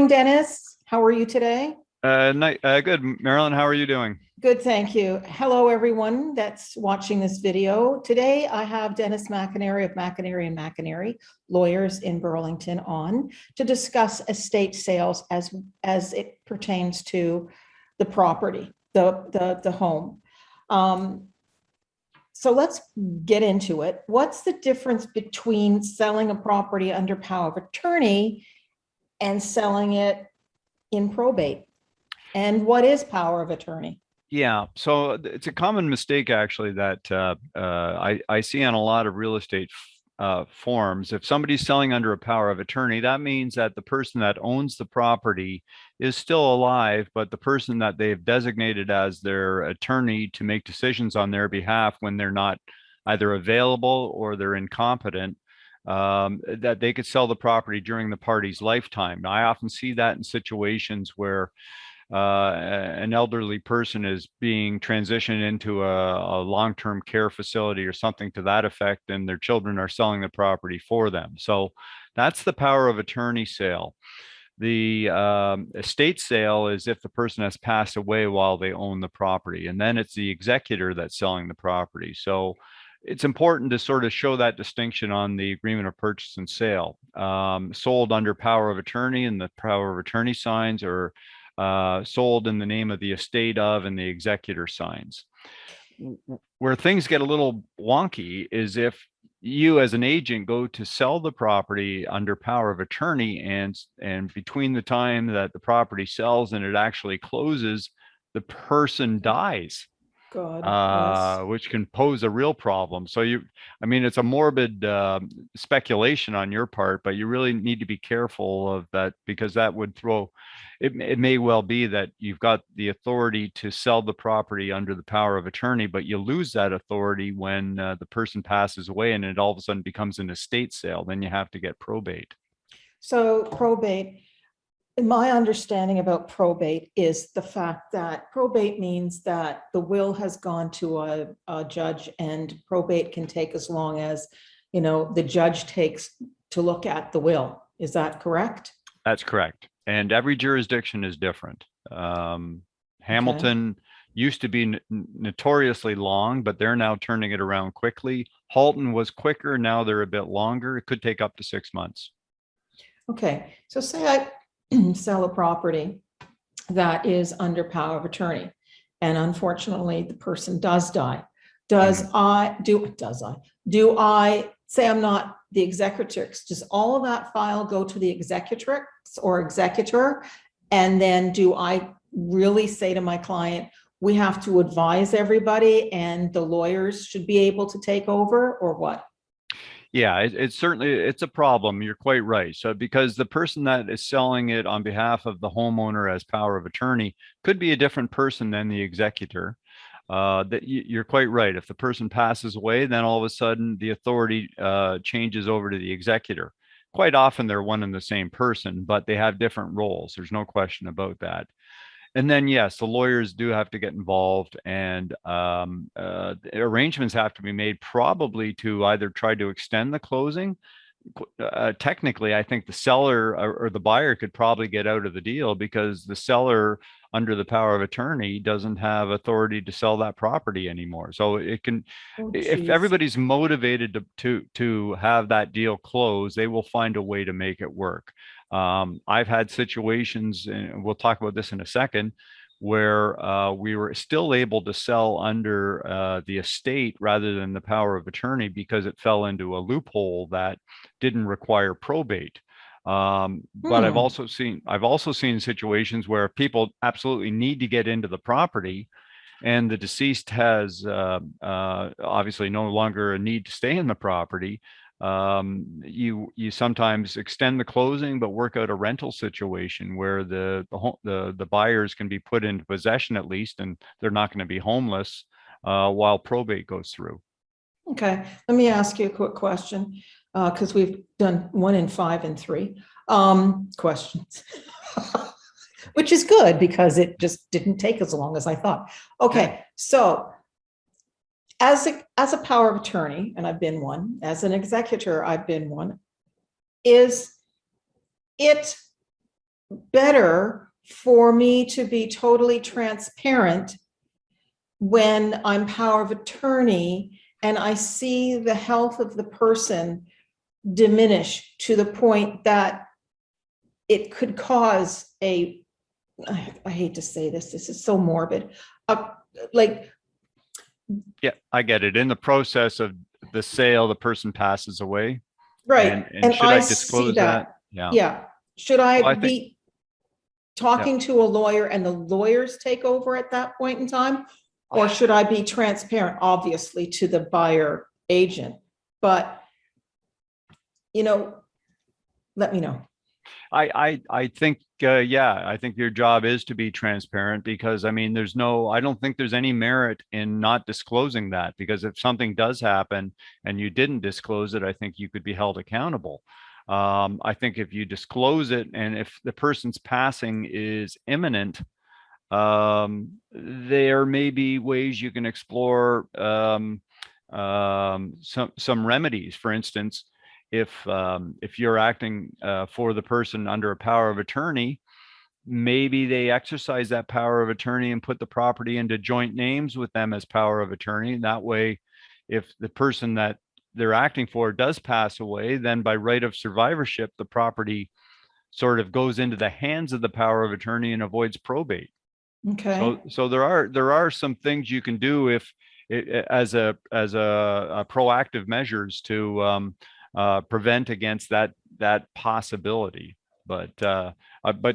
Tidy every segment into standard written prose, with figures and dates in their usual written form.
morning, Dennis. How are you today? Good. Marilyn, how are you doing? Good, thank you. Hello, everyone that's watching this video. Today, I have Dennis McInerney of McInerney and McInerney, lawyers in Burlington, on to discuss estate sales as it pertains to the property, the home. So let's get into it. What's the difference between selling a property under power of attorney and selling it in probate? And what is power of attorney? Yeah, so it's a common mistake actually that I see on a lot of real estate forms. If somebody's selling under a power of attorney, that means that the person that owns the property is still alive, but the person that they've designated as their attorney to make decisions on their behalf when they're not either available or they're incompetent, that they could sell the property during the party's lifetime. Now, I often see that in situations where an elderly person is being transitioned into a long-term care facility or something to that effect, and their children are selling the property for them. So that's the power of attorney sale. The estate sale is if the person has passed away while they own the property, and then it's the executor that's selling the property. So it's important to sort of show that distinction on the agreement of purchase and sale. Sold under power of attorney and the power of attorney signs, or sold in the name of the estate of and the executor signs. Where things get a little wonky is if you as an agent go to sell the property under power of attorney, and between the time that the property sells and it actually closes, the person dies. God, yes. Which can pose a real problem. So I mean, it's a morbid speculation on your part, but you really need to be careful of that, because that would it may well be that you've got the authority to sell the property under the power of attorney, but you lose that authority when the person passes away and it all of a sudden becomes an estate sale. Then you have to get probate. So probate, my understanding about probate is the fact that probate means that the will has gone to a judge, and probate can take as long as, the judge takes to look at the will. Is that correct? That's correct. And every jurisdiction is different. Hamilton used to be notoriously long, but they're now turning it around quickly. Halton was quicker. Now they're a bit longer. It could take up to 6 months. Okay. So say I sell a property that is under power of attorney, and unfortunately the person does die. Do I say I'm not the executrix? Does all of that file go to the executrix or executor? And then do I really say to my client, we have to advise everybody and the lawyers should be able to take over, or what? Yeah, it's certainly, it's a problem. You're quite right. So because the person that is selling it on behalf of the homeowner as power of attorney could be a different person than the executor. You're quite right. If the person passes away, then all of a sudden the authority changes over to the executor. Quite often they're one and the same person, but they have different roles. There's no question about that. And then, yes, the lawyers do have to get involved, and arrangements have to be made, probably to either try to extend the closing. Technically, I think the seller or the buyer could probably get out of the deal, because the seller, under the power of attorney, doesn't have authority to sell that property anymore. So it can, if everybody's motivated to have that deal close, they will find a way to make it work. I've had situations, and we'll talk about this in a second, where we were still able to sell under the estate rather than the power of attorney, because it fell into a loophole that didn't require probate. But I've also seen situations where people absolutely need to get into the property, and the deceased has obviously no longer a need to stay in the property. You sometimes extend the closing, but work out a rental situation where the buyers can be put into possession at least, and they're not going to be homeless while probate goes through. Okay, let me ask you a quick question, because we've done 1 in 5 and 3 questions, which is good because it just didn't take as long as I thought. Okay, so as a power of attorney, and I've been one, as an executor, I've been one, is it better for me to be totally transparent when I'm power of attorney and I see the health of the person diminish to the point that it could cause I hate to say this is so morbid, like, Yeah, I get it. In the process of the sale, the person passes away. right, And and should I I see disclose that? that. Yeah. Yeah. Should Well, I I think, be yeah. talking to a lawyer and the lawyers take over at that point in time? Or should I be transparent, obviously, to the buyer agent? But, let me know. I think, yeah, I think your job is to be transparent because I mean, I don't think there's any merit in not disclosing that, because if something does happen and you didn't disclose it, I think you could be held accountable. I think if you disclose it and if the person's passing is imminent, there may be ways you can explore some remedies. For instance, if you're acting for the person under a power of attorney, maybe they exercise that power of attorney and put the property into joint names with them as power of attorney. And that way, if the person that they're acting for does pass away, then by right of survivorship, the property sort of goes into the hands of the power of attorney and avoids probate. Okay. So there are some things you can do if as a proactive measures to prevent against that possibility. But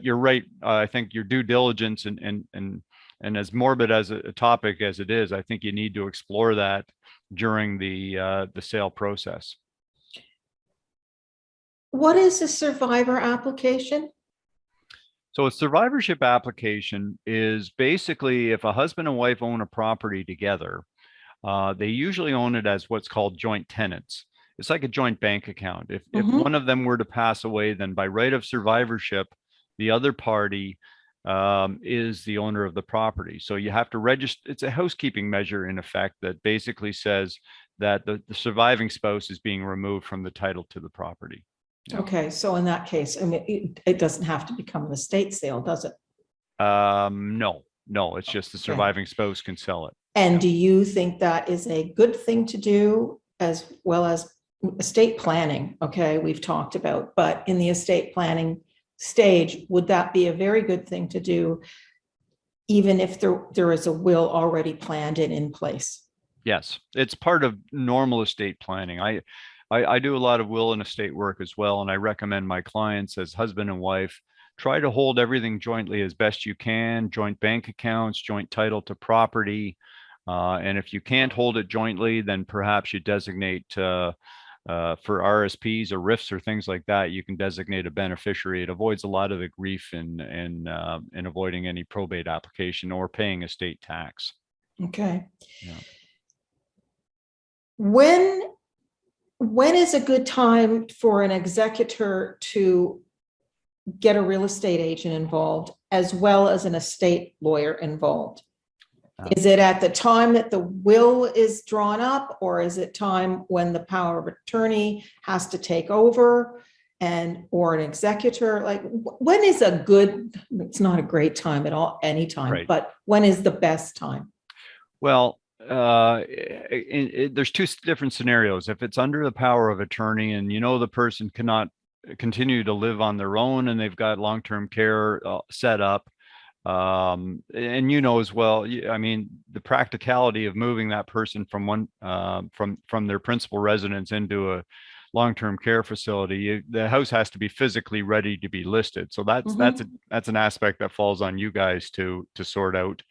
you're right. I think your due diligence and as morbid as a topic as it is, I think you need to explore that during the sale process. What is a survivor application? So a survivorship application is basically if a husband and wife own a property together, they usually own it as what's called joint tenants. It's like a joint bank account. If Mhm. one of them were to pass away, then by right of survivorship, the other party is the owner of the property. So you have to register. It's a housekeeping measure in effect that basically says that the surviving spouse is being removed from the title to the property. Yeah. Okay, so in that case, I mean, it doesn't have to become an estate sale, does it? No, it's just the Okay. surviving spouse can sell it. And do you think that is a good thing to do as well as estate planning? Okay, we've talked about, but in the estate planning stage, would that be a very good thing to do, even if there is a will already planned and in place? Yes, it's part of normal estate planning. I do a lot of will and estate work as well, and I recommend my clients as husband and wife try to hold everything jointly as best you can, joint bank accounts, joint title to property. And if you can't hold it jointly, then perhaps you designate for RSPs or RIFs or things like that, you can designate a beneficiary. It avoids a lot of the grief in avoiding any probate application or paying estate tax. Okay. Yeah. When is a good time for an executor to get a real estate agent involved as well as an estate lawyer involved? Is it at the time that the will is drawn up, or is it time when the power of attorney has to take over or an executor? Like, when is a good, it's not a great time at all, anytime, Right. but when is the best time? Well, there's two different scenarios. If it's under the power of attorney and the person cannot continue to live on their own and they've got long-term care set up, and as well, I mean, the practicality of moving that person from from their principal residence into a long-term care facility, the house has to be physically ready to be listed. So that's an aspect that falls on you guys to sort out.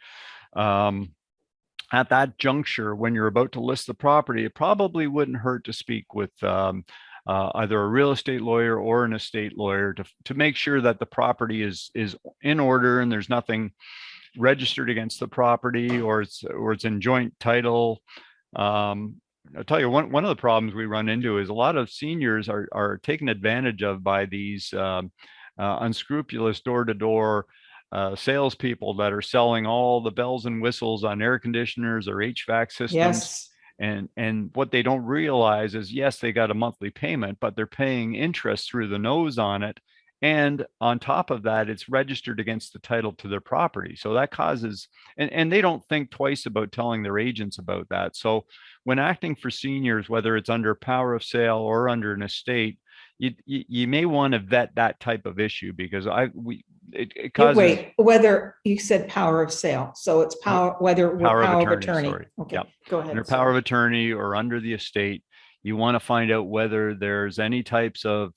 At that juncture, when you're about to list the property, it probably wouldn't hurt to speak with either a real estate lawyer or an estate lawyer to make sure that the property is in order and there's nothing registered against the property, or it's in joint title. I'll tell you, one of the problems we run into is a lot of seniors are taken advantage of by these unscrupulous door-to-door salespeople that are selling all the bells and whistles on air conditioners or HVAC systems. Yes. And what they don't realize is, yes, they got a monthly payment, but they're paying interest through the nose on it. And on top of that, it's registered against the title to their property. So that causes, and they don't think twice about telling their agents about that. So when acting for seniors, whether it's under power of sale or under an estate, you may want to vet that type of issue, because it causes Wait, whether you said power of sale, so it's power, whether we're power of power of attorney, attorney. sorry. Okay, Yep. go ahead. Under power of attorney or under the estate, you want to find out whether there's any types of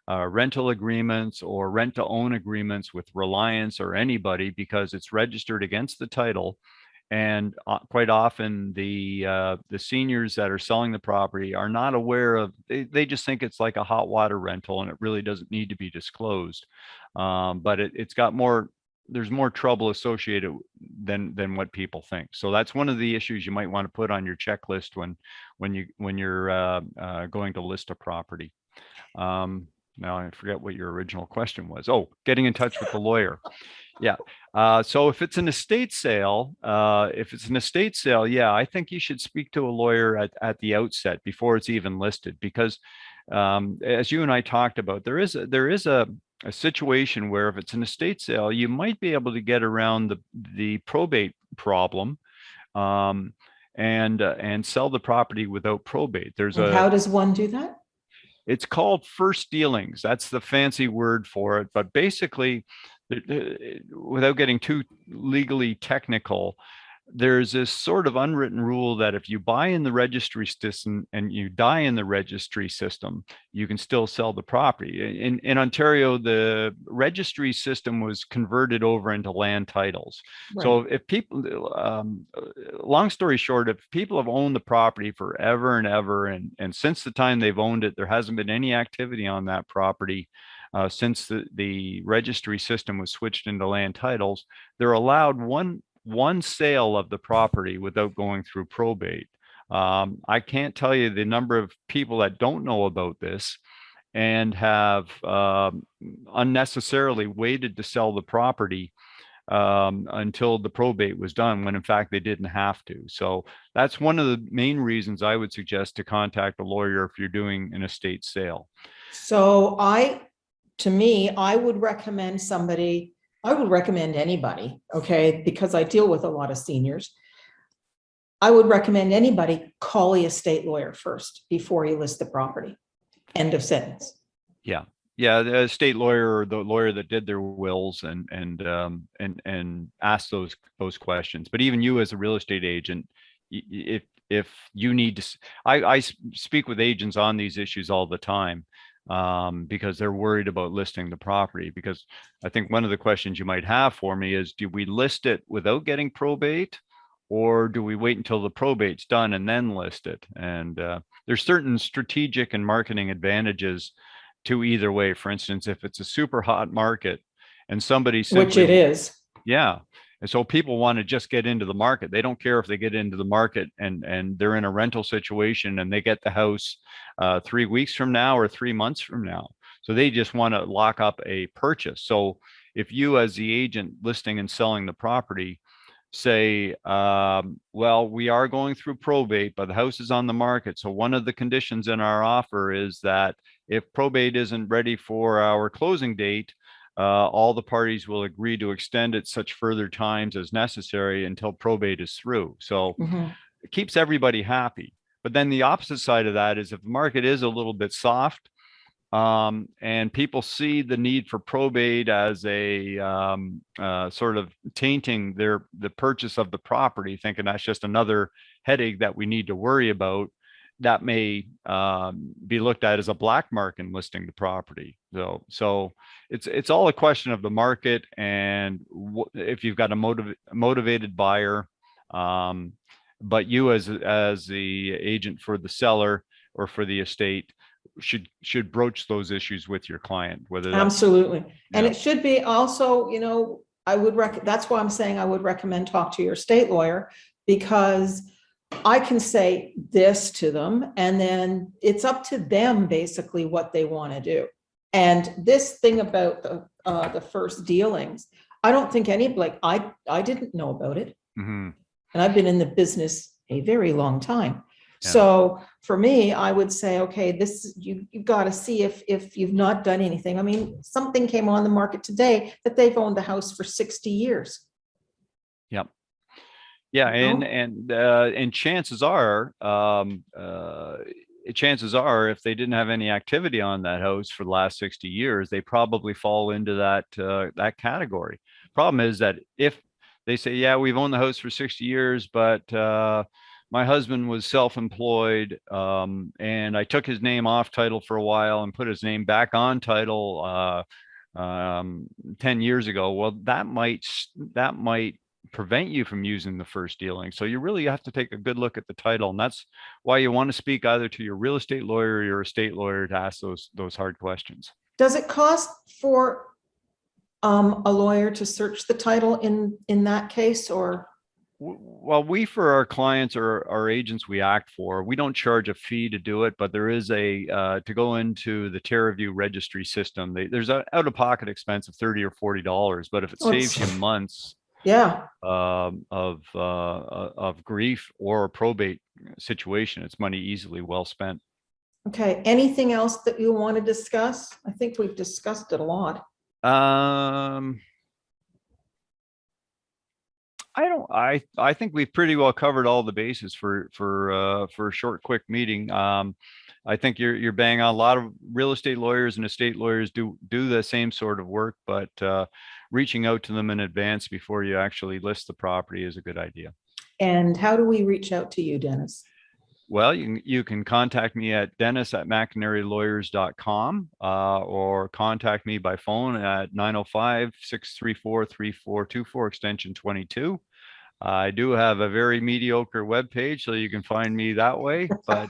rental agreements or rent to own agreements with Reliance or anybody, because it's registered against the title. And quite often the seniors that are selling the property are not aware of, they just think it's like a hot water rental and it really doesn't need to be disclosed. But it's got more, there's more trouble associated than what people think. So that's one of the issues you might want to put on your checklist when you're going to list a property. Now I forget what your original question was. Oh, getting in touch with the lawyer. Yeah. So if it's an estate sale, yeah, I think you should speak to a lawyer at the outset before it's even listed, because as you and I talked about, there is a situation where if it's an estate sale, you might be able to get around the probate problem, and sell the property without probate. And how does one do that? It's called first dealings. That's the fancy word for it. But basically, without getting too legally technical, there's this sort of unwritten rule that if you buy in the registry system and you die in the registry system, you can still sell the property. In Ontario, the registry system was converted over into land titles. Right. So if people, long story short, if people have owned the property forever and ever, and since the time they've owned it, there hasn't been any activity on that property, since the registry system was switched into land titles, they're allowed one sale of the property without going through probate. I can't tell you the number of people that don't know about this and have unnecessarily waited to sell the property until the probate was done, when in fact they didn't have to. So that's one of the main reasons I would suggest to contact a lawyer if you're doing an estate sale. So to me, I would recommend anybody, okay, because I deal with a lot of seniors. I would recommend anybody call the estate lawyer first before you list the property. End of sentence. Yeah. Yeah, the estate lawyer or the lawyer that did their wills and ask those questions. But even you as a real estate agent, if you need to, I speak with agents on these issues all the time, because they're worried about listing the property. Because I think one of the questions you might have for me is, do we list it without getting probate, or do we wait until the probate's done and then list it? And there's certain strategic and marketing advantages to either way. For instance, if it's a super hot market and somebody simply, which it is, yeah, and so people want to just get into the market. They don't care if they get into the market and they're in a rental situation and they get the house 3 weeks from now or 3 months from now. So they just want to lock up a purchase. So if you, as the agent listing and selling the property, say, well, we are going through probate, but the house is on the market. So one of the conditions in our offer is that if probate isn't ready for our closing date, all the parties will agree to extend it such further times as necessary until probate is through. So it keeps everybody happy. But then the opposite side of that is if the market is a little bit soft, and people see the need for probate as a sort of tainting the purchase of the property, thinking that's just another headache that we need to worry about, that may be looked at as a black mark in listing the property. So it's all a question of the market, and if you've got a motivated buyer, but you as the agent for the seller or for the estate should broach those issues with your client, whether that's, absolutely. And yeah. it should be also, that's why I'm saying I would recommend talk to your estate lawyer, because I can say this to them and then it's up to them basically what they want to do. And this thing about the first dealings, I don't think I didn't know about it. And I've been in the business a very long time. Yeah. So for me, I would say, okay, you've got to see if you've not done anything. I mean, something came on the market today that they've owned the house for 60 years. Yep. Yeah, You know? and chances are, if they didn't have any activity on that house for the last 60 years, they probably fall into that category. Problem is that if they say, yeah, we've owned the house for 60 years, but my husband was self-employed, and I took his name off title for a while and put his name back on title 10 years ago. Well, that might prevent you from using the first dealing. So you really have to take a good look at the title. And that's why you want to speak either to your real estate lawyer or your estate lawyer to ask those hard questions. Does it cost for a lawyer to search the title in that case, or? Well, for our clients or our agents we act for, we don't charge a fee to do it, but there is to go into the TerraView registry system. There's an out-of-pocket expense of $30 or $40, but if it saves you months of grief or a probate situation, it's money easily well spent. Okay. Anything else that you want to discuss? I think we've discussed it a lot. I think we've pretty well covered all the bases for a short, quick meeting. I think you're bang on. A lot of real estate lawyers and estate lawyers do the same sort of work, but reaching out to them in advance before you actually list the property is a good idea. And how do we reach out to you, Dennis? Well, you can contact me at dennis@mcnarylawyers.com or contact me by phone at 905-634-3424 extension 22. I do have a very mediocre webpage, so you can find me that way. But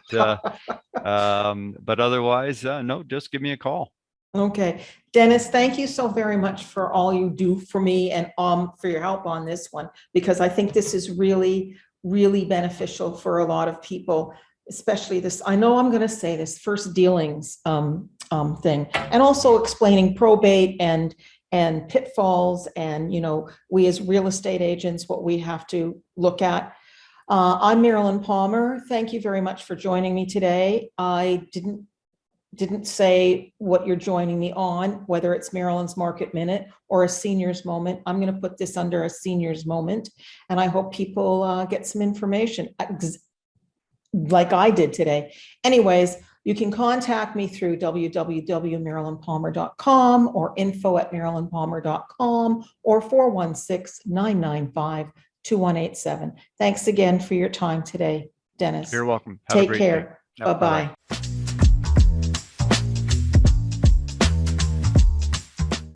otherwise, no, just give me a call. Okay, Dennis, thank you so very much for all you do for me and for your help on this one, because I think this is really, really beneficial for a lot of people, especially this. I know I'm going to say this first dealings thing, and also explaining probate and pitfalls, and we as real estate agents, what we have to look at. I'm Marilyn Palmer. Thank you very much for joining me today. I didn't say what you're joining me on, whether it's Marilyn's Market Minute or a seniors moment. I'm going to put this under a seniors moment, and I hope people get some information like I did today. Anyways, you can contact me through www.marilynpalmer.com or info@marilynpalmer.com or 416-995-2187. Thanks again for your time today, Dennis. You're welcome. Take care. Bye-bye.